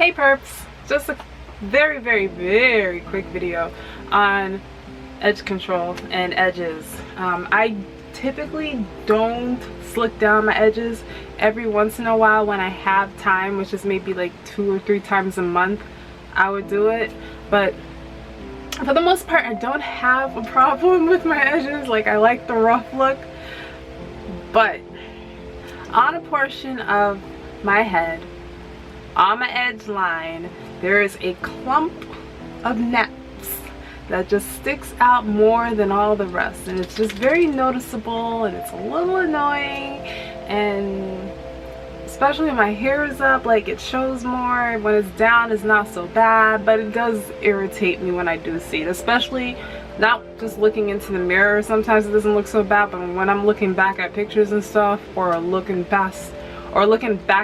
Hey perps, just a very quick video on edge control and edges. I typically don't slick down my edges. Every once in a while when I have time, which is maybe like 2 or 3 times a month, I would do it. But for the most part, I don't have a problem with my edges. Like, I like the rough look. But on a portion of my head, on my edge line, there is a clump of naps that just sticks out more than all the rest, and it's just very noticeable, and it's a little annoying. And especially when my hair is up, like, it shows more. When it's down, it's not so bad, but it does irritate me when I do see it, especially not just looking into the mirror. Sometimes it doesn't look so bad, but when I'm looking back at pictures and stuff, or looking back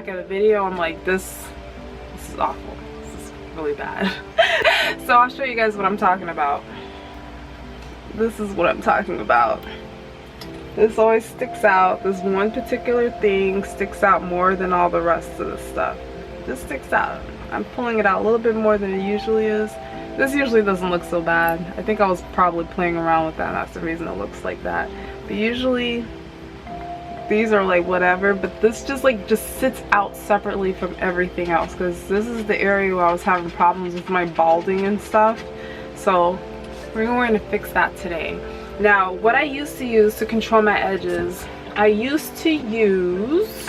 at a video, I'm like, this is awful. This is really bad. So I'll show you guys what I'm talking about. This is what I'm talking about. This always sticks out. This one particular thing sticks out more than all the rest of the stuff. This sticks out. I'm pulling it out a little bit more than it usually is. This usually doesn't look so bad. I think I was probably playing around with that. That's the reason it looks like that. But usually these are like whatever, but this just sits out separately from everything else, because this is the area where I was having problems with my balding and stuff. So we're going to fix that today. Now, what I used to use to control my edges, I used to use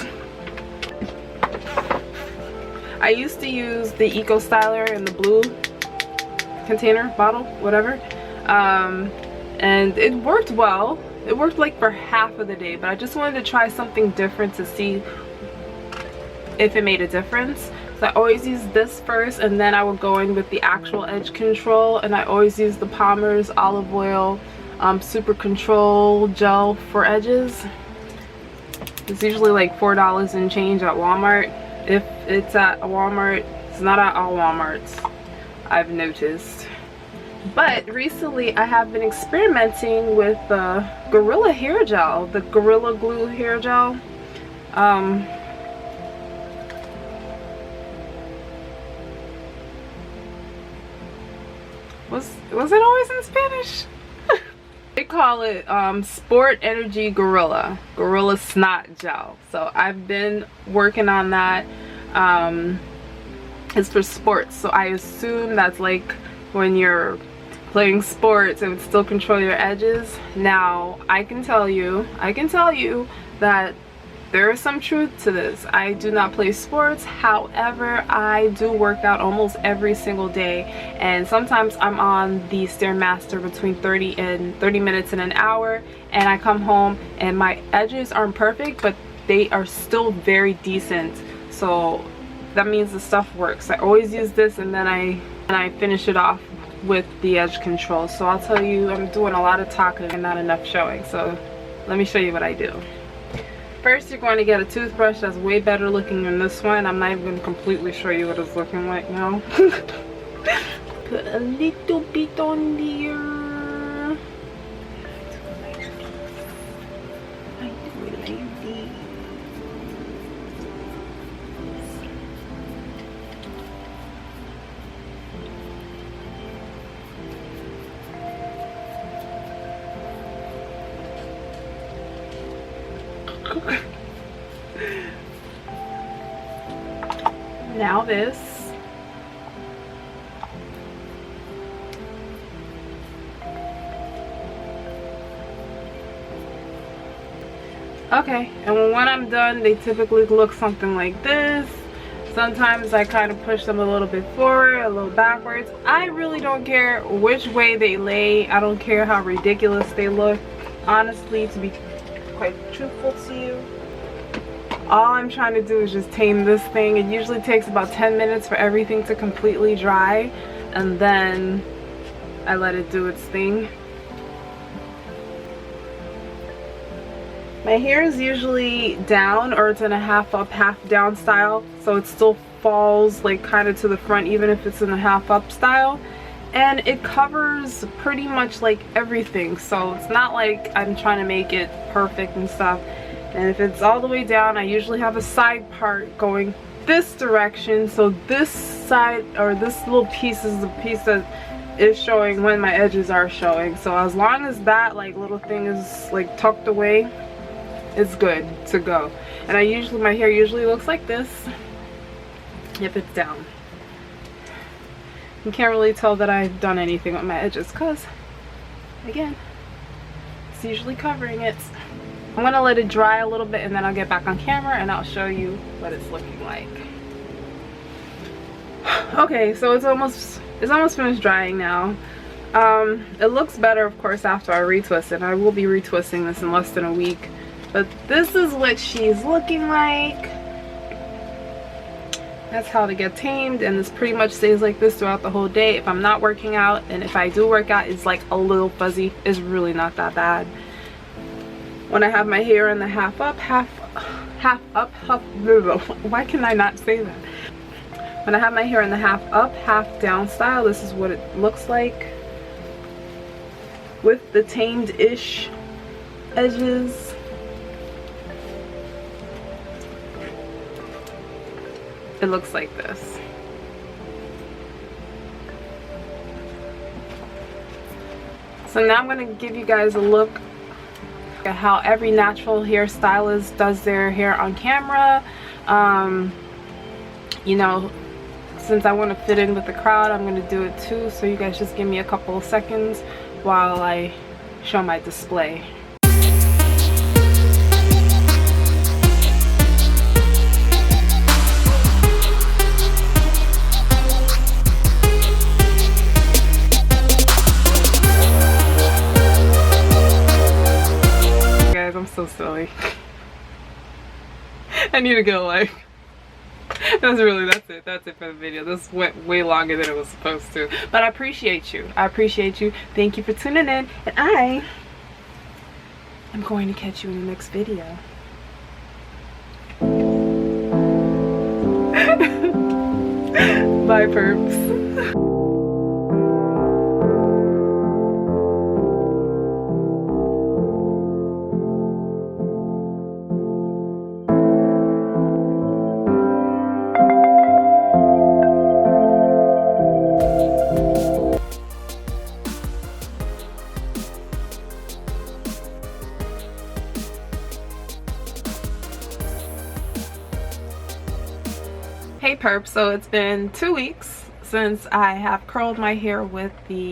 the Eco Styler in the blue container, bottle, whatever, and it worked well. It worked like for half of the day, but I just wanted to try something different to see if it made a difference. So I always use this first, and then I would go in with the actual edge control, and I always use the Palmer's olive oil super control gel for edges. It's usually like $4 and change at Walmart. If it's at a Walmart, it's not at all Walmarts, I've noticed. But recently I have been experimenting with the Gorilla hair gel, the Gorilla Glue hair gel. Was it always in Spanish? They call it Sport Energy Gorilla Snot Gel. So I've been working on that. It's for sports, so I assume that's like when you're playing sports, it would still control your edges. Now, I can tell you that there is some truth to this. I do not play sports, however, I do work out almost every single day, and sometimes I'm on the Stairmaster between 30 minutes and an hour, and I come home and my edges aren't perfect, but they are still very decent. So that means the stuff works. I always use this, and then I finish it off with the edge control. So I'll tell you, I'm doing a lot of talking and not enough showing, so let me show you what I do. First, you're going to get a toothbrush that's way better looking than this one. I'm not even going to completely show you what it's looking like now. Put a little bit on there. Now this. Okay, and when I'm done, they typically look something like this. Sometimes I kind of push them a little bit forward, a little backwards. I really don't care which way they lay. I don't care how ridiculous they look. Honestly, to be quite truthful to you, all I'm trying to do is just tame this thing. It usually takes about 10 minutes for everything to completely dry, and then I let it do its thing. My hair is usually down, or it's in a half up, half down style, so it still falls like kind of to the front even if it's in a half up style, and it covers pretty much like everything, so it's not like I'm trying to make it perfect and stuff. And if it's all the way down, I usually have a side part going this direction, so this side, or this little piece is the piece that is showing when my edges are showing. So as long as that like little thing is like tucked away, it's good to go. And my hair usually looks like this if it's down. You can't really tell that I've done anything with my edges because, again, it's usually covering it. I'm gonna let it dry a little bit and then I'll get back on camera and I'll show you what it's looking like. Okay, so it's almost finished drying now. It looks better, of course, after I retwist it. I will be retwisting this in less than a week. But this is what she's looking like. That's how to get tamed, and this pretty much stays like this throughout the whole day if I'm not working out. And if I do work out, it's like a little fuzzy. It's really not that bad. When I have my hair in the half up, half why can I not say that? When I have my hair in the half up, half down style, this is what it looks like with the tamed-ish edges. It looks like this. So now I'm going to give you guys a look at how every natural hairstylist does their hair on camera. You know, since I want to fit in with the crowd, I'm going to do it too. So you guys just give me a couple of seconds while I show my display. I'm so silly. I need to go like that's it for the video. This went way longer than it was supposed to, but I appreciate you. Thank you for tuning in, and I am going to catch you in the next video. Bye, perps. Hey perps, so it's been 2 weeks since I have curled my hair with the